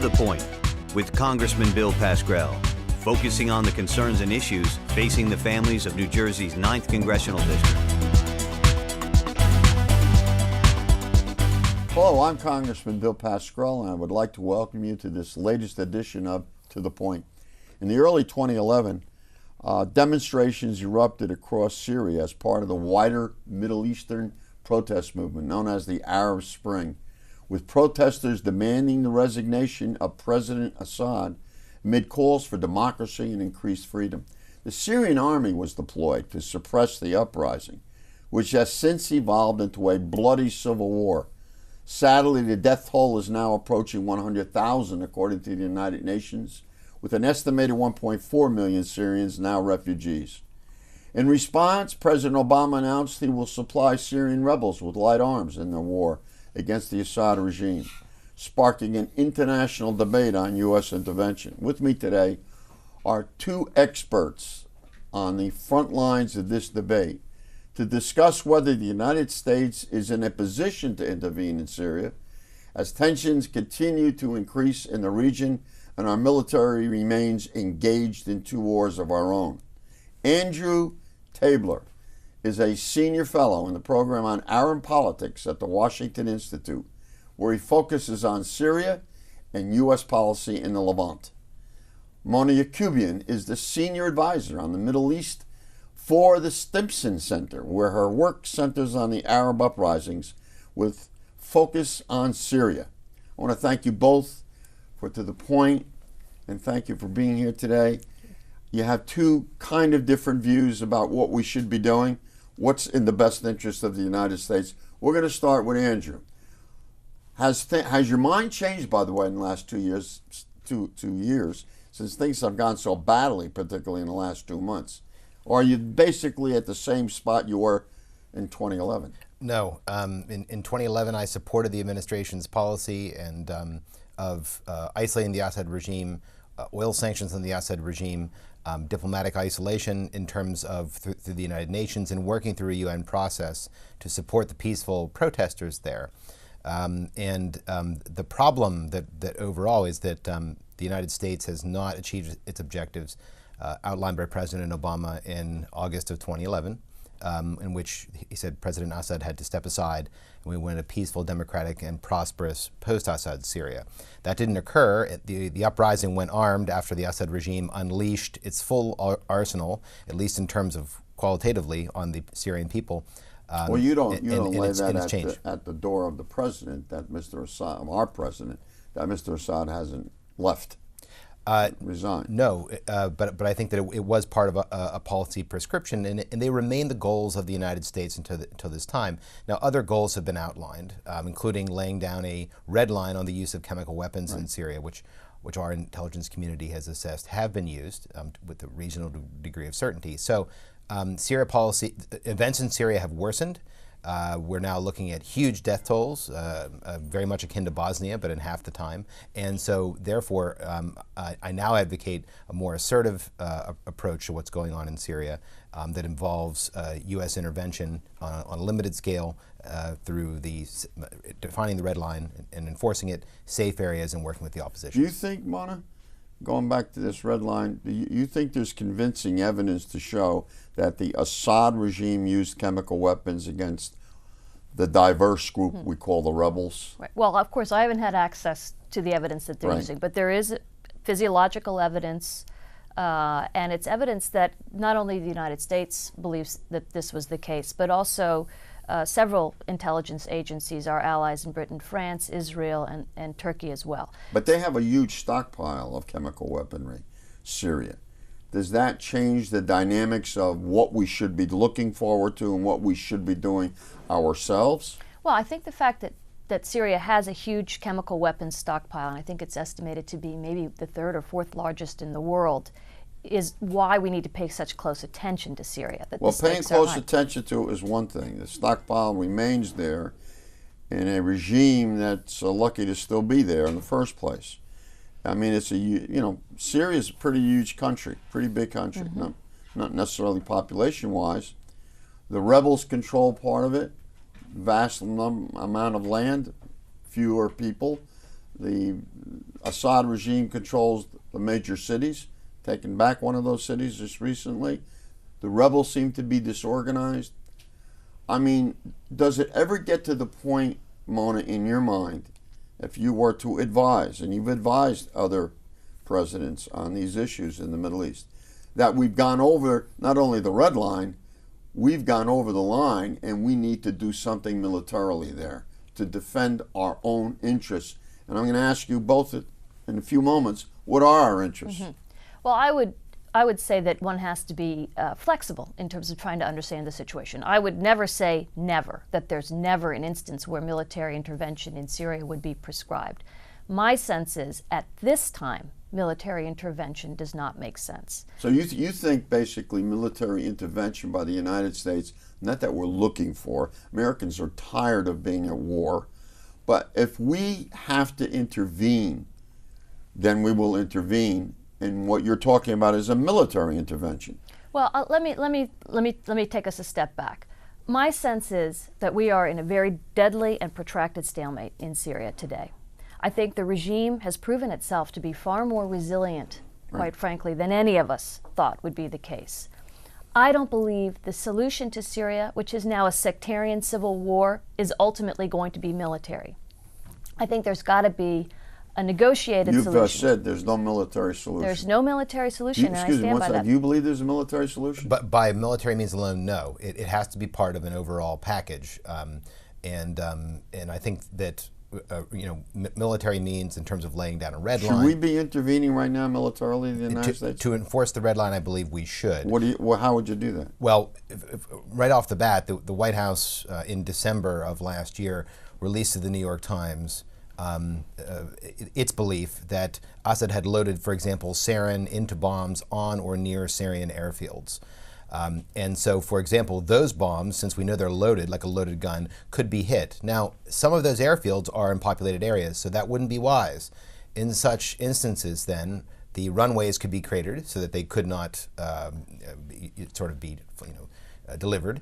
the Point with Congressman Bill Pascrell, focusing on the concerns and issues facing the families of New Jersey's 9th Congressional District. Hello, I'm Congressman Bill Pascrell, and I would like to welcome you to this latest edition of To the Point. In the early 2011, demonstrations erupted across Syria as part of the wider Middle Eastern protest movement known as the Arab Spring, with protesters demanding the resignation of President Assad amid calls for democracy and increased freedom. The Syrian army was deployed to suppress the uprising, which has since evolved into a bloody civil war. Sadly, the death toll is now approaching 100,000, according to the United Nations, with an estimated 1.4 million Syrians now refugees. In response, President Obama announced he will supply Syrian rebels with light arms in their war against the Assad regime, sparking an international debate on U.S. intervention. With me today are two experts on the front lines of this debate to discuss whether the United States is in a position to intervene in Syria as tensions continue to increase in the region and our military remains engaged in two wars of our own. Andrew Tabler is a senior fellow in the program on Arab politics at the Washington Institute, where he focuses on Syria and U.S. policy in the Levant. Mona Yacoubian is the senior advisor on the Middle East for the Stimson Center, where her work centers on the Arab uprisings with focus on Syria. I want to thank you both for To the Point, and thank you for being here today. You have two kind of different views about what we should be doing, what's in the best interest of the United States. We're going to start with Andrew. Has your mind changed, by the way, in the last 2 years, two years, since things have gone so badly, particularly in the last 2 months? Or are you basically at the same spot you were in 2011? No. In 2011, I supported the administration's policy and of isolating the Assad regime, oil sanctions on the Assad regime, diplomatic isolation in terms of through the United Nations, and working through a UN process to support the peaceful protesters there. The problem that overall is that the United States has not achieved its objectives outlined by President Obama in August of 2011, in which he said President Assad had to step aside and we wanted a peaceful, democratic, and prosperous post-Assad Syria. That didn't occur. The uprising went armed after the Assad regime unleashed its full arsenal, at least in terms of qualitatively, on the Syrian people. Well, you don't lay that at the door of the president, that Mr. Assad, our president, that Mr. Assad hasn't left. Resigned. No, but I think that it was part of a policy prescription, and they remain the goals of the United States until this time. Now, other goals have been outlined, including laying down a red line on the use of chemical weapons in Syria, which our intelligence community has assessed have been used with a reasonable degree of certainty. So, Syria policy events in Syria have worsened. We're now looking at huge death tolls, very much akin to Bosnia, but in half the time. And so, therefore, I now advocate a more assertive approach to what's going on in Syria that involves U.S. intervention on a limited scale through defining the red line and enforcing it, safe areas, and working with the opposition. Do you think, Mona, going back to this red line, do you think there's convincing evidence to show that the Assad regime used chemical weapons against the diverse group we call the rebels? Right. Well, of course, I haven't had access to the evidence that they're using, but there is physiological evidence, and it's evidence that not only the United States believes that this was the case, but also several intelligence agencies, our allies in Britain, France, Israel, and Turkey as well. But they have a huge stockpile of chemical weaponry, Syria. Does that change the dynamics of what we should be looking forward to and what we should be doing ourselves? Well, I think the fact that Syria has a huge chemical weapons stockpile, and I think it's estimated to be maybe the third or fourth largest in the world, is why we need to pay such close attention to Syria. Well, paying close attention to it is one thing. The stockpile remains there in a regime that's lucky to still be there in the first place. I mean, Syria is a pretty huge country, pretty big country, not necessarily population-wise. The rebels control part of it, vast amount of land, fewer people. The Assad regime controls the major cities, taken back one of those cities just recently. The rebels seem to be disorganized. I mean, does it ever get to the point, Mona, in your mind, if you were to advise, and you've advised other presidents on these issues in the Middle East, that we've gone over not only the red line, we've gone over the line and we need to do something militarily there to defend our own interests? And I'm going to ask you both in a few moments, what are our interests? Well, I would say that one has to be flexible in terms of trying to understand the situation. I would never say never, that there's never an instance where military intervention in Syria would be prescribed. My sense is, at this time, military intervention does not make sense. So you think basically military intervention by the United States, not that we're looking for, Americans are tired of being at war, but if we have to intervene, then we will intervene. And what you're talking about is a military intervention. Well, let me take us a step back. My sense is that we are in a very deadly and protracted stalemate in Syria today. I think the regime has proven itself to be far more resilient, quite frankly, than any of us thought would be the case. I don't believe the solution to Syria, which is now a sectarian civil war, is ultimately going to be military. I think there's got to be a negotiated solution. You've said there's no military solution. There's no military solution, and I stand by that. Do you believe there's a military solution? But by military means alone, no. It has to be part of an overall package, and I think that military means in terms of laying down a red line. Should we be intervening right now militarily in the United States? To enforce the red line, I believe we should. How would you do that? Well, right off the bat, the White House in December of last year released to the New York Times its belief that Assad had loaded, for example, sarin into bombs on or near Syrian airfields. And so, for example, those bombs, since we know they're loaded, like a loaded gun, could be hit. Now, some of those airfields are in populated areas, so that wouldn't be wise. In such instances, then, the runways could be cratered so that they could not be delivered.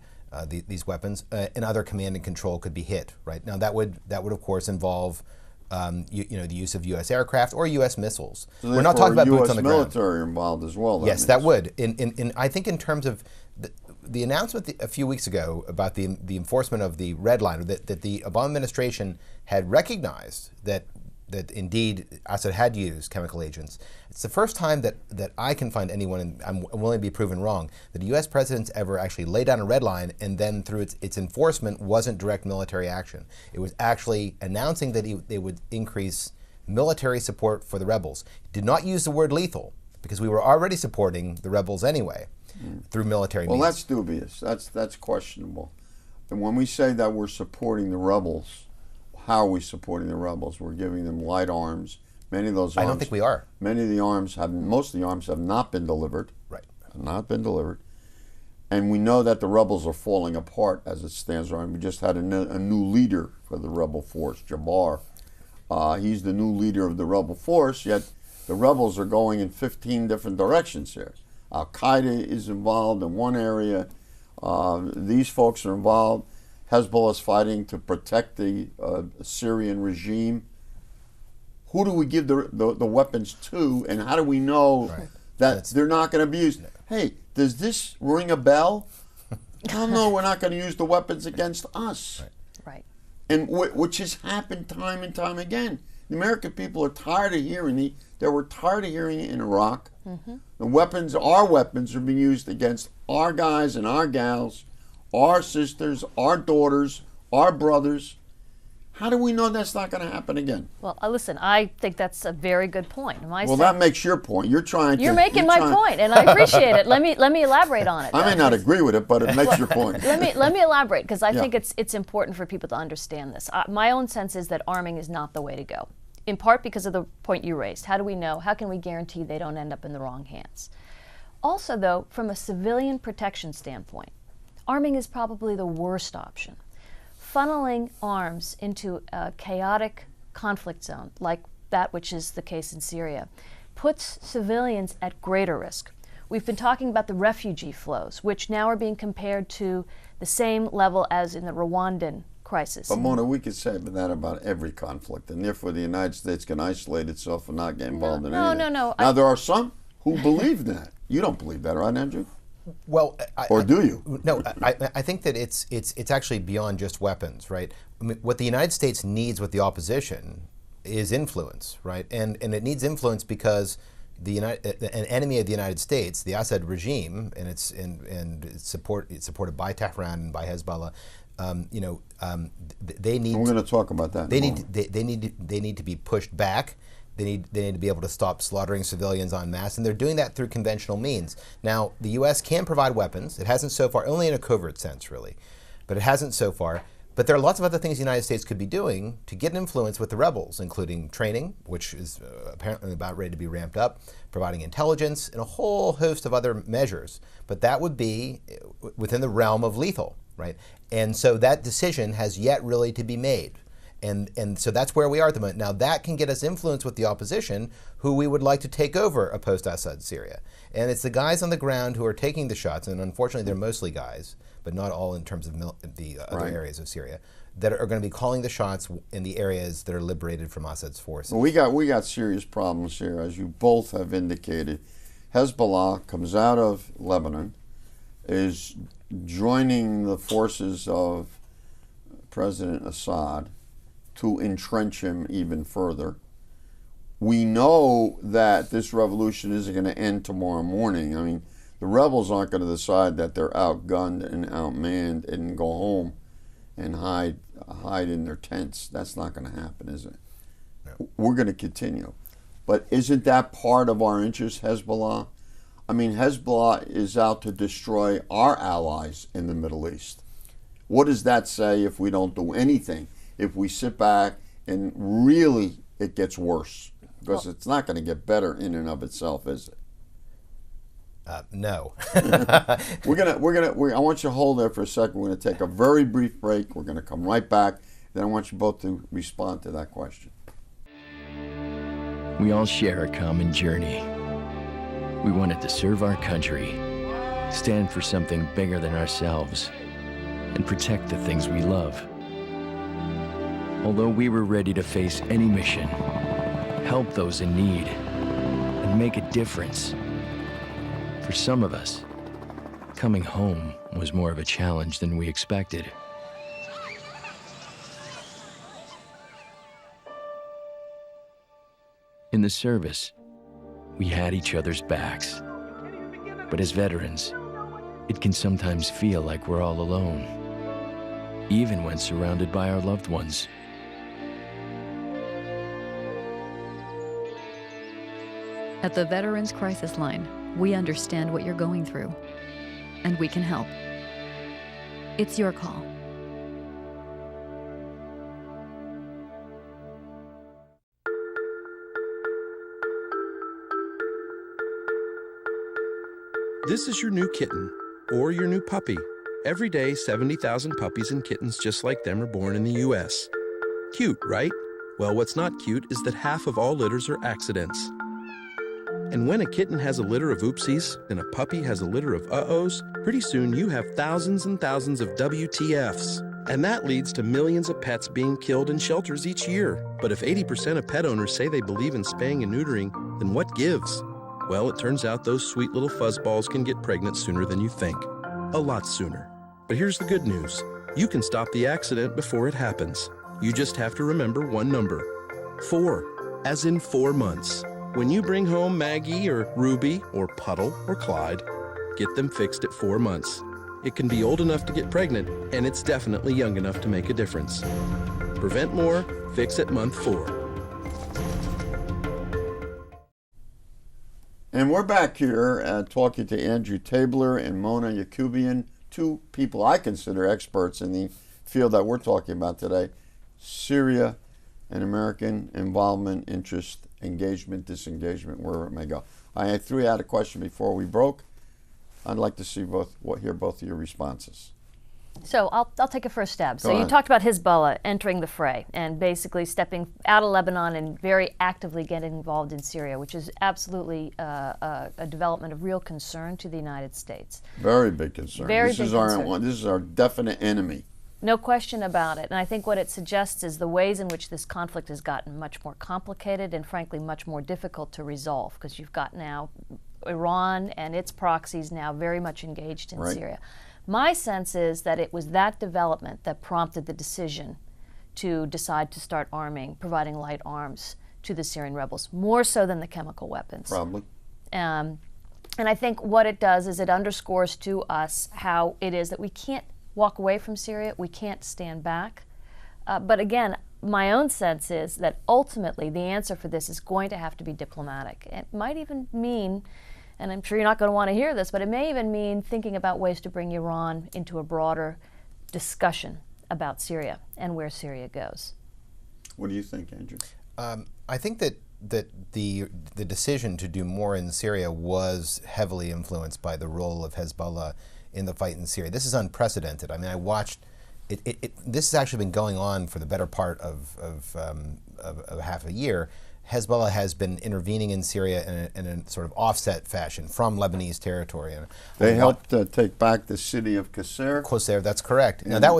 These weapons, and other command and control could be hit. Right now, that would of course involve the use of U.S. aircraft or U.S. missiles. So we're not talking about boots on the ground. military involved as well. Yes, that would. I think in terms of the announcement a few weeks ago about the enforcement of the red line, that the Obama administration had recognized that indeed Assad had used chemical agents. It's the first time that I can find anyone, and I'm willing to be proven wrong, that a U.S. president's ever actually laid down a red line and then through its enforcement wasn't direct military action. It was actually announcing that they would increase military support for the rebels. Did not use the word lethal because we were already supporting the rebels anyway through military means. Well, that's dubious. That's questionable. And when we say that we're supporting the rebels, how are we supporting the rebels? We're giving them light arms. Many of those arms, I don't think we are. Most of the arms have not been delivered. Right. Have not been delivered. And we know that the rebels are falling apart as it stands right. We just had a new leader for the rebel force, Jabbar. He's the new leader of the rebel force, yet the rebels are going in 15 different directions here. Al-Qaeda is involved in one area. These folks are involved. Hezbollah is fighting to protect the Syrian regime. Who do we give the weapons to, and how do we know that they're not going to be used? Hey, does this ring a bell? No, we're not going to use the weapons against us. Right. And which has happened time and time again. The American people are tired of hearing they were tired of hearing it in Iraq. Our weapons are being used against our guys and our gals, our sisters, our daughters, our brothers. How do we know that's not going to happen again? Well, listen, I think that's a very good point. That makes your point. You're making my point, and I appreciate it. Let me elaborate on it. I may not agree with it, but it makes your point. Let me elaborate, because I think it's important for people to understand this. My own sense is that arming is not the way to go, in part because of the point you raised. How do we know? How can we guarantee they don't end up in the wrong hands? Also, though, from a civilian protection standpoint, arming is probably the worst option. Funneling arms into a chaotic conflict zone, like that which is the case in Syria, puts civilians at greater risk. We've been talking about the refugee flows, which now are being compared to the same level as in the Rwandan crisis. But Mona, we could say that about every conflict, and therefore the United States can isolate itself and not get involved in anything. No. Now, there are some who believe that. You don't believe that, right, Andrew? Well, Or do you? No, I think that it's actually beyond just weapons, right? I mean, what the United States needs with the opposition is influence, right? And it needs influence because an enemy of the United States, the Assad regime, and it's supported by Tehran and by Hezbollah. They need. We're going to talk about that. They need to be pushed back. They need to be able to stop slaughtering civilians en masse, and they're doing that through conventional means. Now, the U.S. can provide weapons. It hasn't so far, only in a covert sense, really, but it hasn't so far. But there are lots of other things the United States could be doing to get influence with the rebels, including training, which is apparently about ready to be ramped up, providing intelligence, and a whole host of other measures. But that would be within the realm of lethal, right? And so that decision has yet really to be made. And so that's where we are at the moment. Now, that can get us influence with the opposition, who we would like to take over a post-Assad Syria. And it's the guys on the ground who are taking the shots, and unfortunately they're mostly guys, but not all in terms of the other areas of Syria, that are going to be calling the shots in the areas that are liberated from Assad's forces. Well, we got serious problems here, as you both have indicated. Hezbollah comes out of Lebanon, is joining the forces of President Assad to entrench him even further. We know that this revolution isn't going to end tomorrow morning. I mean, the rebels aren't going to decide that they're outgunned and outmanned and go home and hide in their tents. That's not going to happen, is it? No. We're going to continue. But isn't that part of our interest, Hezbollah? I mean, Hezbollah is out to destroy our allies in the Middle East. What does that say if we don't do anything? If we sit back and really it gets worse? Because it's not going to get better in and of itself, is it? No. I want you to hold there for a second. We're going to take a very brief break. We're going to come right back. Then I want you both to respond to that question. We all share a common journey. We wanted to serve our country, stand for something bigger than ourselves, and protect the things we love. Although we were ready to face any mission, help those in need, and make a difference, for some of us, coming home was more of a challenge than we expected. In the service, we had each other's backs. But as veterans, it can sometimes feel like we're all alone, even when surrounded by our loved ones. At the Veterans Crisis Line, we understand what you're going through, and we can help. It's your call. This is your new kitten, or your new puppy. Every day, 70,000 puppies and kittens just like them are born in the U.S. Cute, right? Well, what's not cute is that half of all litters are accidents. And when a kitten has a litter of oopsies and a puppy has a litter of uh-ohs, pretty soon you have thousands and thousands of WTFs. And that leads to millions of pets being killed in shelters each year. But if 80% of pet owners say they believe in spaying and neutering, then what gives? Well, it turns out those sweet little fuzzballs can get pregnant sooner than you think. A lot sooner. But here's the good news. You can stop the accident before it happens. You just have to remember one number. 4, as in 4 months. When you bring home Maggie or Ruby or Puddle or Clyde, get them fixed at 4 months. It can be old enough to get pregnant, and it's definitely young enough to make a difference. Prevent more, fix at month 4. And we're back here talking to Andrew Tabler and Mona Yakubian, two people I consider experts in the field that we're talking about today, Syria and American involvement, interest, engagement, disengagement, wherever it may go. I threw out a question before we broke. I'd like to see hear both of your responses. So I'll take a first stab. So Go you ahead. talked about Hezbollah entering the fray and basically stepping out of Lebanon and very actively getting involved in Syria, which is absolutely a development of real concern to the United States. Very big concern. Very this big is concern. This is our definite enemy. No question about it. And I think what it suggests is the ways in which this conflict has gotten much more complicated and frankly much more difficult to resolve, because you've got now Iran and its proxies now very much engaged in Syria. My sense is that it was that development that prompted the decision to decide to start providing light arms to the Syrian rebels, more so than the chemical weapons. Probably. And I think what it does is it underscores to us how it is that we can't walk away from Syria, we can't stand back. But again, my own sense is that ultimately the answer for this is going to have to be diplomatic. It might even mean, and I'm sure you're not going to want to hear this, but it may even mean thinking about ways to bring Iran into a broader discussion about Syria and where Syria goes. What do you think, Andrew? I think that the decision to do more in Syria was heavily influenced by the role of Hezbollah in the fight in Syria. This is unprecedented. I mean, I watched it. This has actually been going on for the better part of half a year. Hezbollah has been intervening in Syria in a sort of offset fashion from Lebanese territory. And they helped take back the city of Qusayr. Qusayr, that's correct. Now that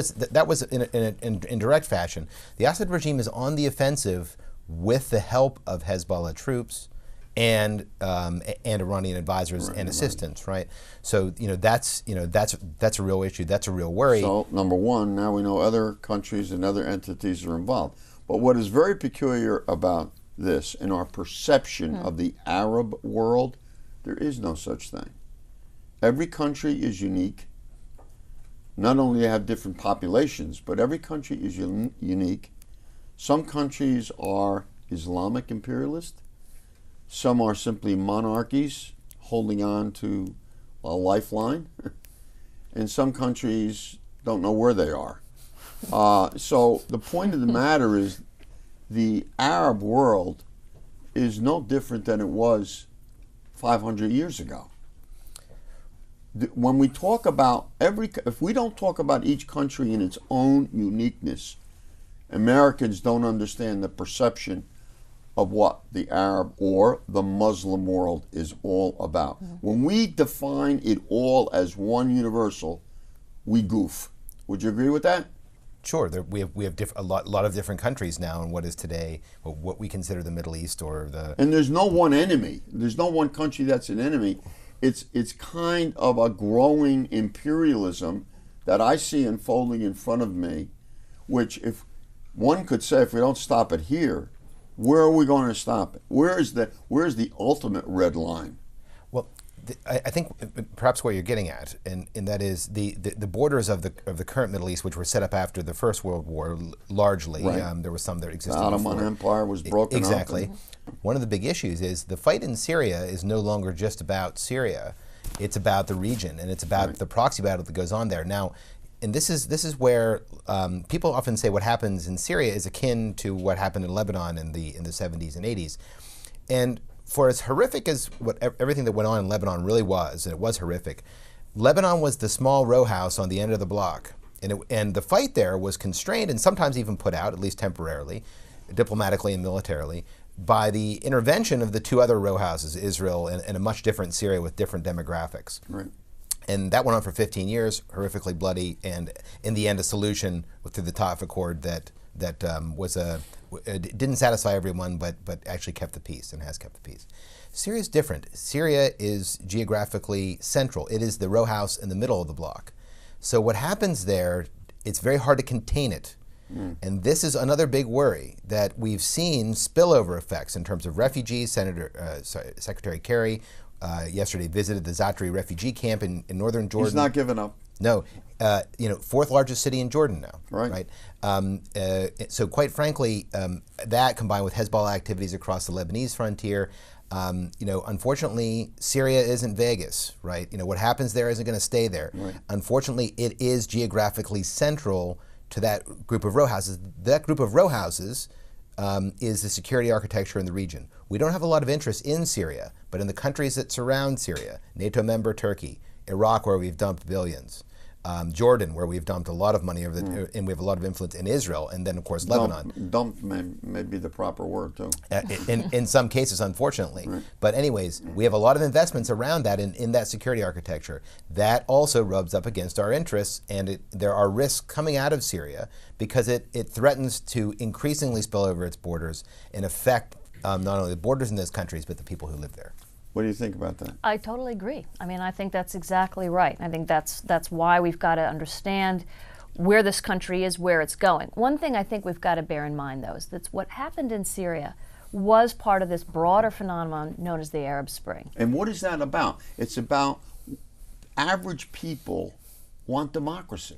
was in direct fashion. The Assad regime is on the offensive with the help of Hezbollah troops and Iranian advisors and assistants, right? So that's a real issue. That's a real worry. So number one, now we know other countries and other entities are involved. But what is very peculiar about this, in our perception of the Arab world, there is no such thing. Every country is unique. Not only they have different populations, but every country is unique. Some countries are Islamic imperialist. Some are simply monarchies holding on to a lifeline. And some countries don't know where they are. So the point of the matter is the Arab world is no different than it was 500 years ago. When we talk about if we don't talk about each country in its own uniqueness, Americans don't understand the perception of what the Arab or the Muslim world is all about. When we define it all as one universal, we goof. Would you agree with that? Sure, we have a lot of different countries now in what is today what we consider the Middle East or the. And there's no one enemy. There's no one country that's an enemy. It's kind of a growing imperialism that I see unfolding in front of me, which if one could say, if we don't stop it here, where are we going to stop it? Where's the ultimate red line? Well, I think perhaps where you're getting at, and that is the borders of the current Middle East, which were set up after the First World War, largely. Right. There was some that existed before. The Ottoman Empire was broken Exactly. One of the big issues is the fight in Syria is no longer just about Syria. It's about the region, and it's about the proxy battle that goes on there. Now, and this is where people often say what happens in Syria is akin to what happened in Lebanon in the 70s and 80s. And for as horrific as everything that went on in Lebanon really was, and it was horrific, Lebanon was the small row house on the end of the block. And the fight there was constrained and sometimes even put out, at least temporarily, diplomatically and militarily, by the intervention of the two other row houses, Israel and a much different Syria with different demographics. Right. And that went on for 15 years, horrifically bloody, and in the end a solution through the Taif Accord that didn't satisfy everyone, but actually kept the peace and has kept the peace. Syria is different. Syria is geographically central. It is the row house in the middle of the block. So what happens there, it's very hard to contain it. And this is another big worry, that we've seen spillover effects in terms of refugees. Secretary Kerry yesterday visited the Zatari refugee camp in northern Jordan. He's not giving up. No, fourth largest city in Jordan now. Right. So quite frankly, that combined with Hezbollah activities across the Lebanese frontier, unfortunately, Syria isn't Vegas, right? What happens there isn't going to stay there. Right. Unfortunately, it is geographically central to that group of row houses. That group of row houses is the security architecture in the region. We don't have a lot of interest in Syria, but in the countries that surround Syria, NATO member Turkey, Iraq, where we've dumped billions, Jordan, where we've dumped a lot of money over and we have a lot of influence in Israel, and then of course Lebanon. Dump may be the proper word too. In some cases, unfortunately. Right. But anyways, we have a lot of investments around that in that security architecture. That also rubs up against our interests, and there are risks coming out of Syria because it threatens to increasingly spill over its borders and affect not only the borders in those countries, but the people who live there. What do you think about that? I totally agree. I mean, I think that's exactly right. I think that's why we've got to understand where this country is, where it's going. One thing I think we've got to bear in mind, though, is that what happened in Syria was part of this broader phenomenon known as the Arab Spring. And what is that about? It's about average people want democracy.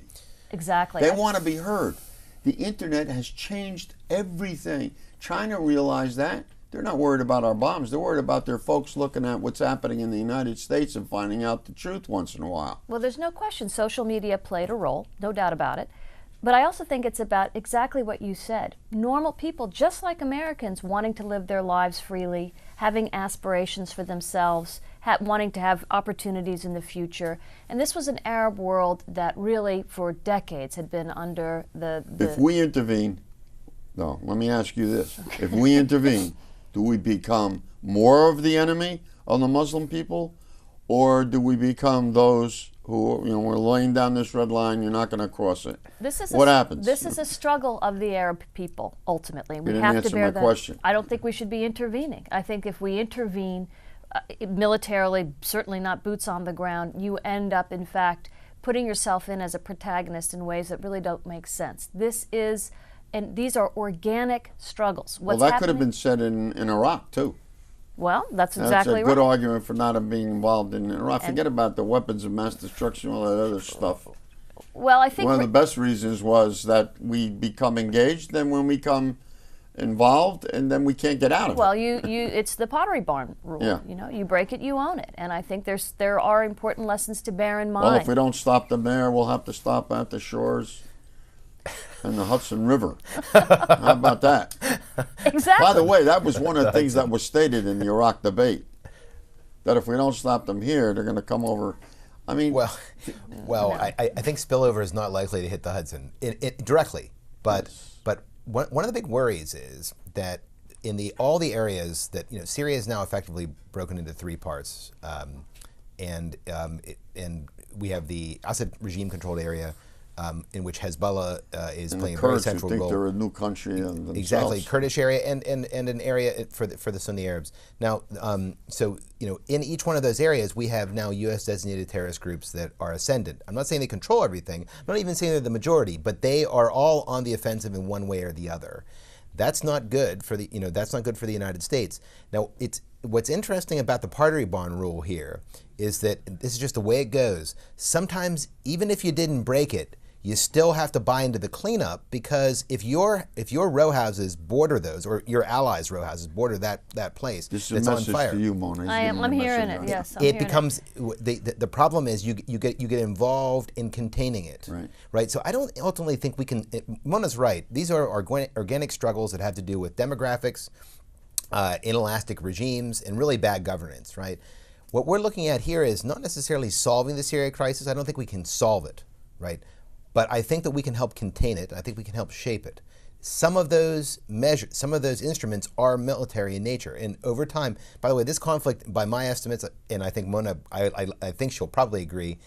Exactly. They want to be heard. The internet has changed everything. China realized that. They're not worried about our bombs. They're worried about their folks looking at what's happening in the United States and finding out the truth once in a while. Well, there's no question social media played a role, no doubt about it. But I also think it's about exactly what you said. Normal people, just like Americans, wanting to live their lives freely, having aspirations for themselves, wanting to have opportunities in the future. And this was an Arab world that really, for decades, had been under the If we intervene, no, let me ask you this. If we intervene, do we become more of the enemy of the Muslim people, or do we become those who, we're laying down this red line, you're not going to cross it? What happens? This is a struggle of the Arab people, ultimately. We didn't have answer to bear my that. question. I don't think we should be intervening. I think if we intervene militarily, certainly not boots on the ground, you end up, in fact, putting yourself in as a protagonist in ways that really don't make sense. And these are organic struggles. Well, that could have been said in Iraq, too. Well, that's exactly right. That's a good argument for not being involved in Iraq. Forget about the weapons of mass destruction, all that other stuff. Well, I think one of the best reasons was that we become engaged, then when we become involved, and then we can't get out of it. Well, it's the Pottery Barn rule. Yeah. You break it, you own it. And I think there are important lessons to bear in mind. Well, if we don't stop them there, we'll have to stop at the shores and the Hudson River. How about that? Exactly. By the way, that was one of the things that was stated in the Iraq debate, that if we don't stop them here, they're going to come over. I mean, well, I think spillover is not likely to hit the Hudson directly, but one of the big worries is that in all the areas that Syria is now effectively broken into three parts, and we have the Assad regime-controlled area. In which Hezbollah is playing a very central role. Think they're a new country themselves. Exactly, Kurdish area and an area for the Sunni Arabs. Now, so in each one of those areas, we have now U.S. designated terrorist groups that are ascendant. I'm not saying they control everything. I'm not even saying they're the majority, but they are all on the offensive in one way or the other. That's not good for the that's not good for the United States. Now, what's interesting about the Pottery Barn rule here is that this is just the way it goes. Sometimes, even if you didn't break it, you still have to buy into the cleanup, because if your row houses border those, or your allies' row houses border that place that's on fire. This is a message to you, Mona. I'm hearing it. Yes, it becomes the problem is you get involved in containing it. Right. So I don't ultimately think we can. Mona's right. These are organic struggles that have to do with demographics, inelastic regimes, and really bad governance. Right. What we're looking at here is not necessarily solving the Syria crisis. I don't think we can solve it. Right. But I think that we can help contain it. I think we can help shape it. Some of those measures, some of those instruments are military in nature. And over time, by the way, this conflict, by my estimates, and I think Mona, I think she'll probably agree,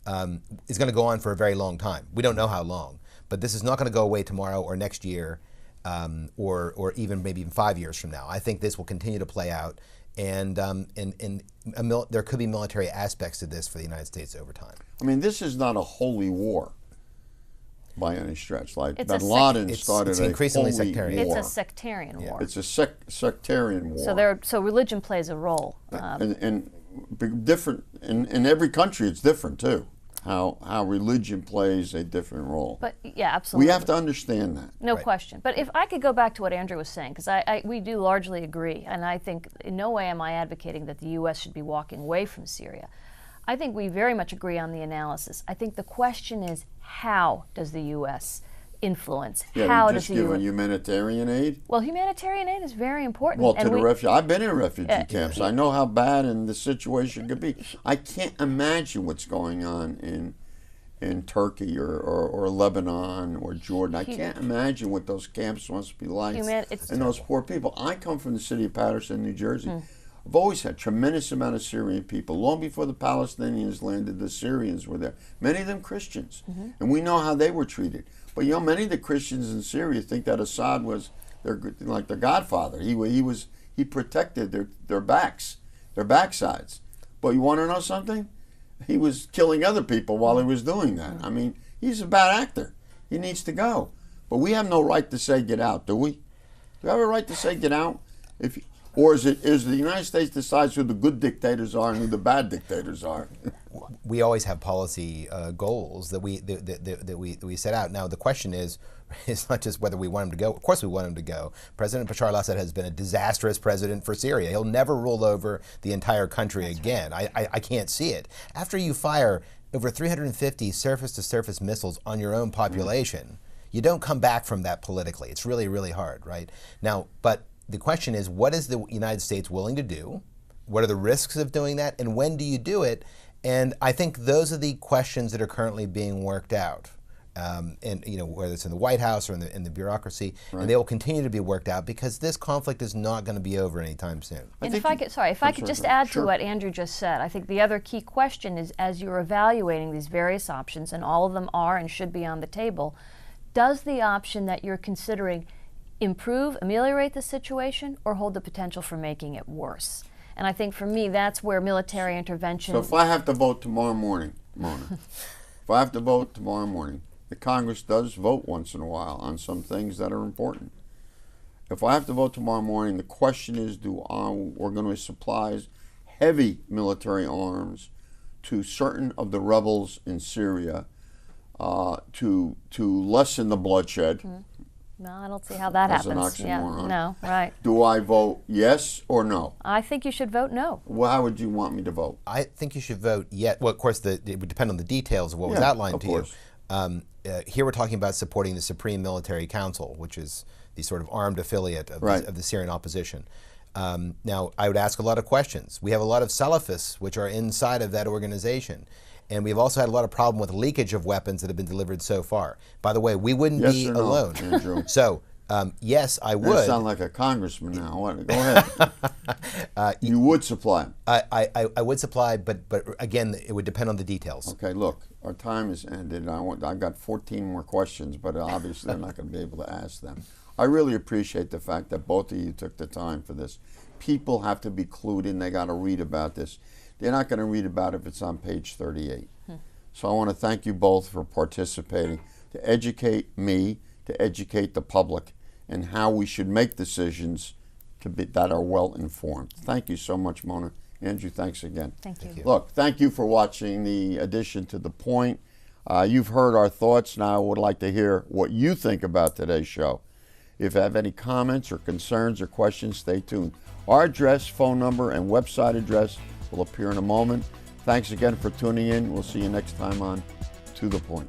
is going to go on for a very long time. We don't know how long, but this is not going to go away tomorrow or next year, or even maybe even 5 years from now. I think this will continue to play out, and there could be military aspects to this for the United States over time. I mean, this is not a holy war by any stretch. Like Bin Laden started it's increasingly a holy sectarian. war. It's a sectarian war. It's a sectarian war. So religion plays a role. And different in every country, it's different too. How religion plays a different role. But yeah, absolutely. We have to understand that. No question. But if I could go back to what Andrew was saying, because we do largely agree, and I think in no way am I advocating that the U.S. should be walking away from Syria. I think we very much agree on the analysis. I think the question is, how does the U.S. influence? How does the U.S. giving humanitarian aid? Well, humanitarian aid is very important. Well, to the refugee. I've been in refugee camps. I know how bad and the situation could be. I can't imagine what's going on in Turkey or Lebanon or Jordan. I can't imagine what those camps must be like. And those poor people. I come from the city of Paterson, New Jersey. I've always had tremendous amount of Syrian people. Long before the Palestinians landed, the Syrians were there. Many of them Christians. And we know how they were treated. But you know, many of the Christians in Syria think that Assad was their godfather. He protected their backs, their backsides. But you want to know something? He was killing other people while he was doing that. I mean, he's a bad actor. He needs to go. But we have no right to say get out, do we? Do we have a right to say get out? Or is the United States decides who the good dictators are and who the bad dictators are? We always have policy goals that we set out. Now the question is, it's not just whether we want him to go. Of course we want him to go. President Bashar al-Assad has been a disastrous president for Syria. He'll never rule over the entire country again. I can't see it. After you fire over 350 surface-to-surface missiles on your own population, you don't come back from that politically. It's really, really hard, right? Now, but the question is, what is the United States willing to do? What are the risks of doing that? And when do you do it? And I think those are the questions that are currently being worked out. And you know, whether it's in the White House or in the bureaucracy, and they will continue to be worked out because this conflict is not going to be over anytime soon. And if I could just add to what Andrew just said, I think the other key question is, as you're evaluating these various options, and all of them are and should be on the table, does the option that you're considering improve, ameliorate the situation, or hold the potential for making it worse? And I think for me, that's where military intervention. So if I have to vote tomorrow morning, Mona, the Congress does vote once in a while on some things that are important. If I have to vote tomorrow morning, the question is, we're going to supply heavy military arms to certain of the rebels in Syria to lessen the bloodshed. No, I don't see how that happens. An oxymoron. No, right. Do I vote yes or no? I think you should vote no. Well, how would you want me to vote? I think you should vote yes. Well, of course, it would depend on the details of what was outlined to you. Here we're talking about supporting the Supreme Military Council, which is the sort of armed affiliate of, of the Syrian opposition. Now, I would ask a lot of questions. We have a lot of Salafists which are inside of that organization. And we've also had a lot of problem with leakage of weapons that have been delivered so far. By the way, we wouldn't be alone. Andrew? So, yes, I would. You sound like a congressman now. Go ahead. You would supply. I would supply, but again, it would depend on the details. Okay, look, our time is ended. I've got 14 more questions, but obviously I'm not going to be able to ask them. I really appreciate the fact that both of you took the time for this. People have to be clued in. They got to read about this. They're not going to read about it if it's on page 38. So I want to thank you both for participating, to educate me, to educate the public, and how we should make decisions that are well informed. Thank you so much, Mona. Andrew, thanks again. Thank you. Look, thank you for watching the edition to The Point. You've heard our thoughts. Now I would like to hear what you think about today's show. If you have any comments or concerns or questions, stay tuned. Our address, phone number, and website address will appear in a moment. Thanks again for tuning in. We'll see you next time on To The Point.